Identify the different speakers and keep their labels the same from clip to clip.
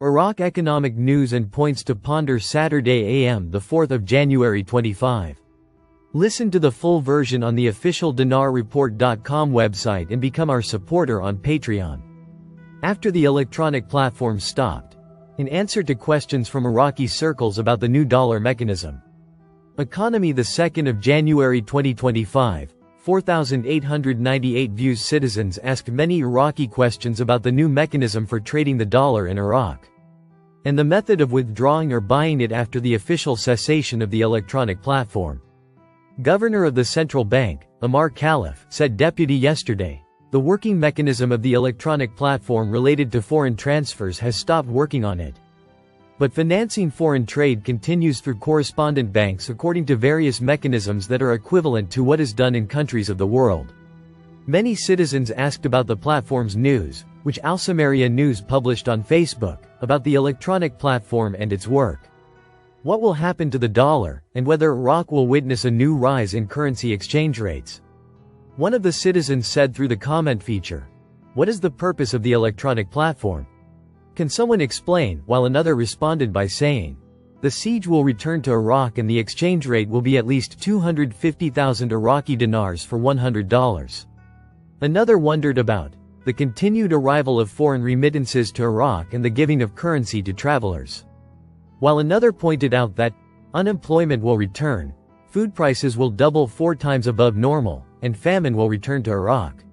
Speaker 1: Iraq economic news and points to ponder Saturday AM the 4th of January 25. Listen to the full version on the official dinarreport.com website and become our supporter on Patreon. After the electronic platform stopped, in answer to questions from Iraqi circles about the new dollar mechanism. Economy the 2nd of January 2025, 4,898 views. Citizens asked many Iraqi questions about the new mechanism for trading the dollar in Iraq, and the method of withdrawing or buying it after the official cessation of the electronic platform. Governor of the central bank, Amar Khalif, said deputy yesterday, the working mechanism of the electronic platform related to foreign transfers has stopped working on it. But financing foreign trade continues through correspondent banks according to various mechanisms that are equivalent to what is done in countries of the world. Many citizens asked about the platform's news, which Al Samaria News published on Facebook, about the electronic platform and its work. What will happen to the dollar, and whether Iraq will witness a new rise in currency exchange rates? One of the citizens said through the comment feature, "What is the purpose of the electronic platform? Can someone explain?" While another responded by saying, "The siege will return to Iraq and the exchange rate will be at least 250,000 Iraqi dinars for $100. Another wondered about the continued arrival of foreign remittances to Iraq and the giving of currency to travelers. While another pointed out that unemployment will return, food prices will double 4 times above normal, and famine will return to Iraq.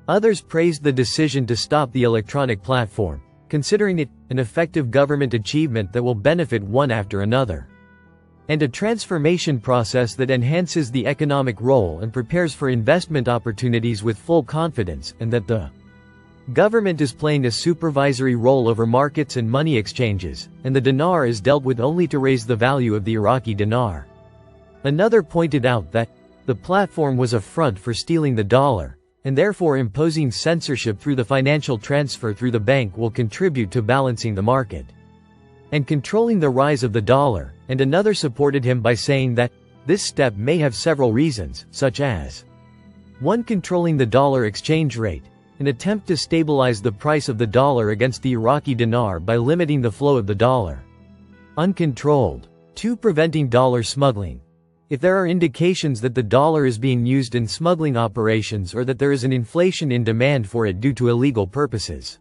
Speaker 1: Others praised the decision to stop the electronic platform, considering it an effective government achievement that will benefit one after another, and a transformation process that enhances the economic role and prepares for investment opportunities with full confidence, and that the government is playing a supervisory role over markets and money exchanges, and the dinar is dealt with only to raise the value of the Iraqi dinar. Another pointed out that the platform was a front for stealing the dollar, and therefore imposing censorship through the financial transfer through the bank will contribute to balancing the market and controlling the rise of the dollar, and another supported him by saying that this step may have several reasons, such as 1. Controlling the dollar exchange rate, an attempt to stabilize the price of the dollar against the Iraqi dinar by limiting the flow of the dollar uncontrolled. 2. Preventing dollar smuggling. If there are indications that the dollar is being used in smuggling operations or that there is an inflation in demand for it due to illegal purposes.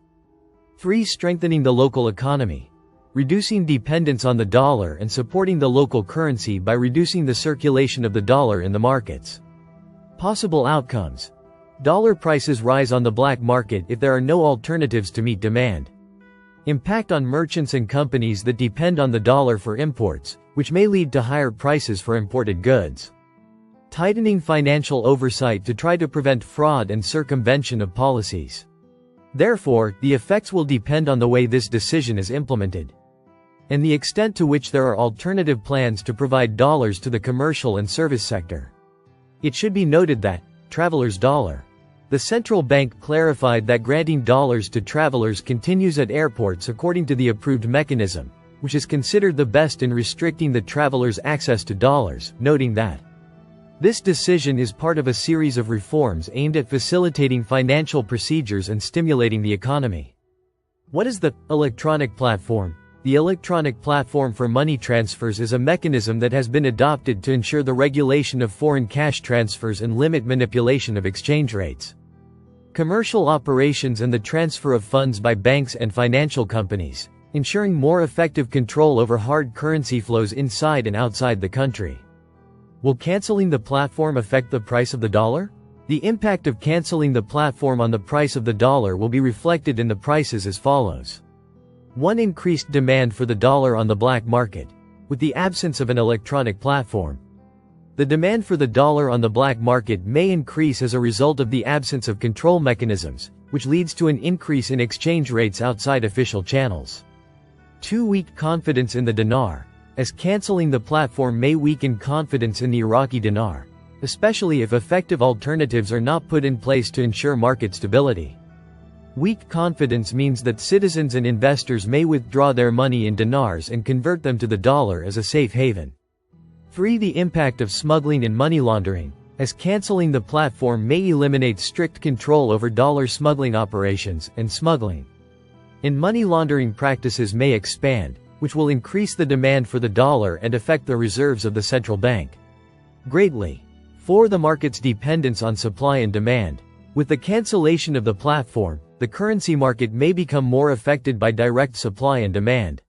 Speaker 1: 3. Strengthening the local economy. Reducing dependence on the dollar and supporting the local currency by reducing the circulation of the dollar in the markets. Possible outcomes. Dollar prices rise on the black market if there are no alternatives to meet demand. Impact on merchants and companies that depend on the dollar for imports, which may lead to higher prices for imported goods. Tightening financial oversight to try to prevent fraud and circumvention of policies. Therefore, the effects will depend on the way this decision is implemented, and the extent to which there are alternative plans to provide dollars to the commercial and service sector. It should be noted that travelers' dollar. The central bank clarified that granting dollars to travelers continues at airports according to the approved mechanism, which is considered the best in restricting the travelers' access to dollars, noting that this decision is part of a series of reforms aimed at facilitating financial procedures and stimulating the economy. What is the electronic platform? The electronic platform for money transfers is a mechanism that has been adopted to ensure the regulation of foreign cash transfers and limit manipulation of exchange rates, commercial operations and the transfer of funds by banks and financial companies, ensuring more effective control over hard currency flows inside and outside the country. Will canceling the platform affect the price of the dollar? The impact of canceling the platform on the price of the dollar will be reflected in the prices as follows. 1. Increased demand for the dollar on the black market. With the absence of an electronic platform, the demand for the dollar on the black market may increase as a result of the absence of control mechanisms, which leads to an increase in exchange rates outside official channels. 2. Weak confidence in the dinar, as canceling the platform may weaken confidence in the Iraqi dinar, especially if effective alternatives are not put in place to ensure market stability. Weak confidence means that citizens and investors may withdraw their money in dinars and convert them to the dollar as a safe haven. 3. The impact of smuggling and money laundering, as canceling the platform may eliminate strict control over dollar smuggling operations and smuggling, And money laundering practices may expand, which will increase the demand for the dollar and affect the reserves of the central bank greatly. 4. The market's dependence on supply and demand. With the cancellation of the platform, the currency market may become more affected by direct supply and demand.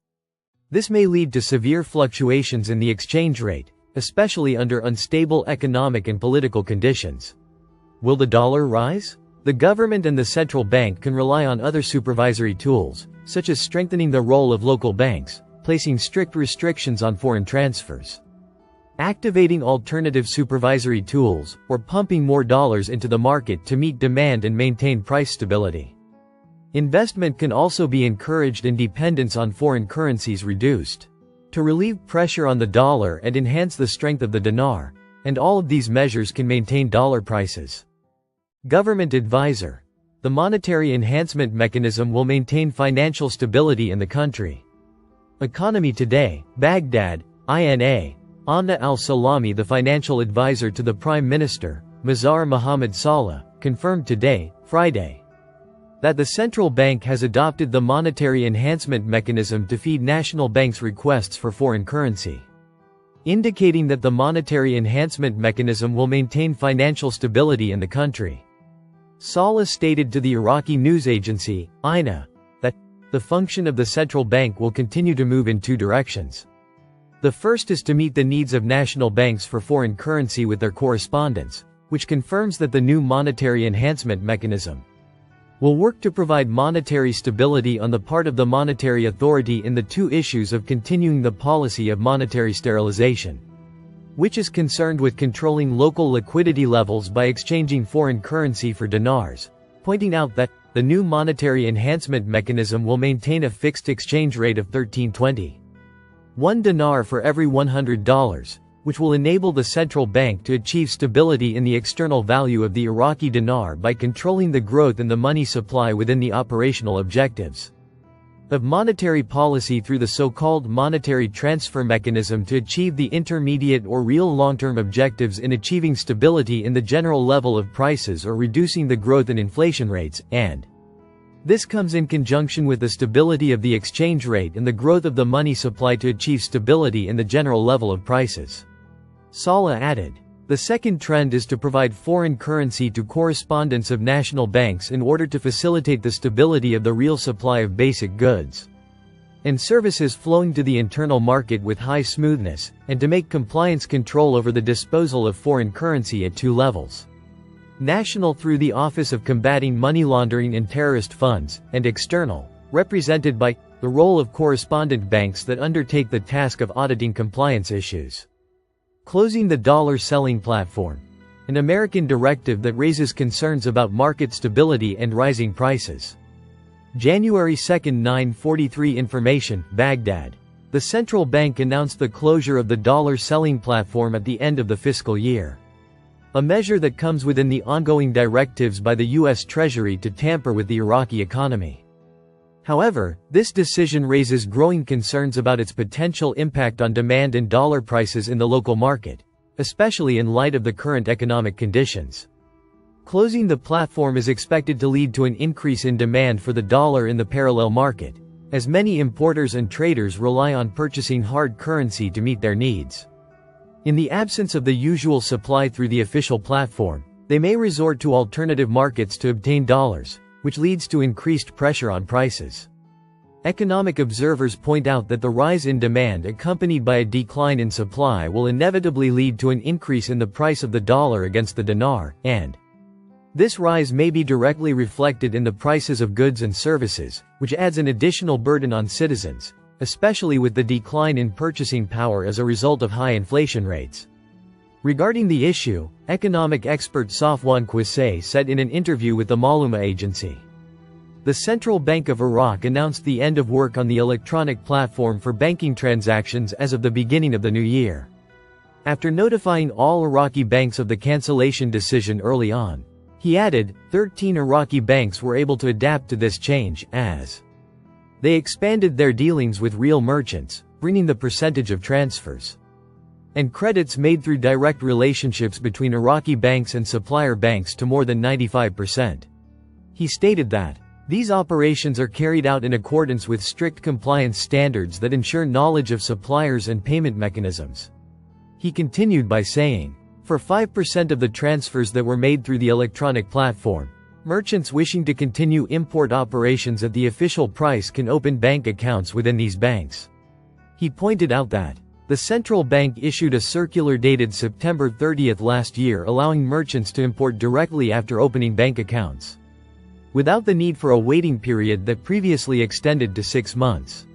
Speaker 1: This may lead to severe fluctuations in the exchange rate, especially under unstable economic and political conditions. Will the dollar rise? The government and the central bank can rely on other supervisory tools, such as strengthening the role of local banks, placing strict restrictions on foreign transfers, activating alternative supervisory tools, or pumping more dollars into the market to meet demand and maintain price stability. Investment can also be encouraged and dependence on foreign currencies reduced to relieve pressure on the dollar and enhance the strength of the dinar, and all of these measures can maintain dollar prices. Government advisor. The monetary enhancement mechanism will maintain financial stability in the country. Economy Today, Baghdad, INA. Amna al-Salami, the financial advisor to the Prime Minister, Mazhar Mohammad Saleh, confirmed today, Friday, that the central bank has adopted the monetary enhancement mechanism to feed national banks' requests for foreign currency, indicating that the monetary enhancement mechanism will maintain financial stability in the country. Saleh stated to the Iraqi news agency, INA, that the function of the central bank will continue to move in two directions. The first is to meet the needs of national banks for foreign currency with their correspondents, which confirms that the new monetary enhancement mechanism will work to provide monetary stability on the part of the monetary authority in the two issues of continuing the policy of monetary sterilization, which is concerned with controlling local liquidity levels by exchanging foreign currency for dinars, pointing out that the new monetary enhancement mechanism will maintain a fixed exchange rate of 13.20. 1 dinar for every $100, which will enable the central bank to achieve stability in the external value of the Iraqi dinar by controlling the growth in the money supply within the operational objectives of monetary policy through the so-called monetary transfer mechanism to achieve the intermediate or real long-term objectives in achieving stability in the general level of prices or reducing the growth in inflation rates, and this comes in conjunction with the stability of the exchange rate and the growth of the money supply to achieve stability in the general level of prices. Saleh added, the second trend is to provide foreign currency to correspondents of national banks in order to facilitate the stability of the real supply of basic goods and services flowing to the internal market with high smoothness, and to make compliance control over the disposal of foreign currency at two levels. National through the Office of Combating Money Laundering and Terrorist Funds, and external, represented by the role of correspondent banks that undertake the task of auditing compliance issues. Closing the dollar selling platform. An American directive that raises concerns about market stability and rising prices. January 2, 9:43 Information, Baghdad. The central bank announced the closure of the dollar selling platform at the end of the fiscal year, a measure that comes within the ongoing directives by the U.S. Treasury to tamper with the Iraqi economy. However, this decision raises growing concerns about its potential impact on demand and dollar prices in the local market, especially in light of the current economic conditions. Closing the platform is expected to lead to an increase in demand for the dollar in the parallel market, as many importers and traders rely on purchasing hard currency to meet their needs. In the absence of the usual supply through the official platform, they may resort to alternative markets to obtain dollars, which leads to increased pressure on prices. Economic observers point out that the rise in demand accompanied by a decline in supply will inevitably lead to an increase in the price of the dollar against the dinar, and this rise may be directly reflected in the prices of goods and services, which adds an additional burden on citizens, especially with the decline in purchasing power as a result of high inflation rates. Regarding the issue, economic expert Safwan Qureshi said in an interview with the Maluma agency, the Central Bank of Iraq announced the end of work on the electronic platform for banking transactions as of the beginning of the new year, after notifying all Iraqi banks of the cancellation decision early on. He added, 13 Iraqi banks were able to adapt to this change, as they expanded their dealings with real merchants, bringing the percentage of transfers and credits made through direct relationships between Iraqi banks and supplier banks to more than 95%. He stated that These operations are carried out in accordance with strict compliance standards that ensure knowledge of suppliers and payment mechanisms. He continued by saying, for 5% of the transfers that were made through the electronic platform, merchants wishing to continue import operations at the official price can open bank accounts within these banks. He pointed out that the central bank issued a circular dated September 30 last year allowing merchants to import directly after opening bank accounts, without the need for a waiting period that previously extended to 6 months.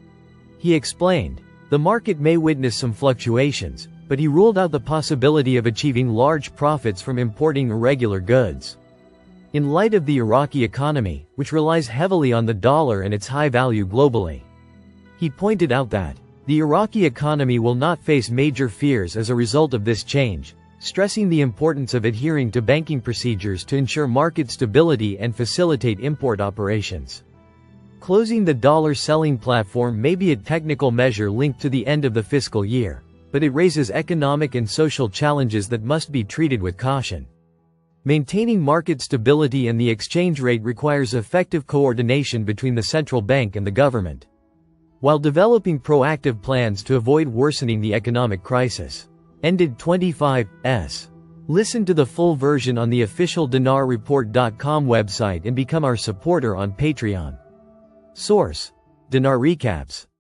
Speaker 1: He explained, the market may witness some fluctuations, but he ruled out the possibility of achieving large profits from importing irregular goods. In light of the Iraqi economy, which relies heavily on the dollar and its high value globally, he pointed out that the Iraqi economy will not face major fears as a result of this change, stressing the importance of adhering to banking procedures to ensure market stability and facilitate import operations. Closing the dollar selling platform may be a technical measure linked to the end of the fiscal year, but it raises economic and social challenges that must be treated with caution. Maintaining market stability and the exchange rate requires effective coordination between the central bank and the government, while developing proactive plans to avoid worsening the economic crisis. Ended 25s. Listen to the full version on the official dinarreport.com website and become our supporter on Patreon. Source: Dinar Recaps.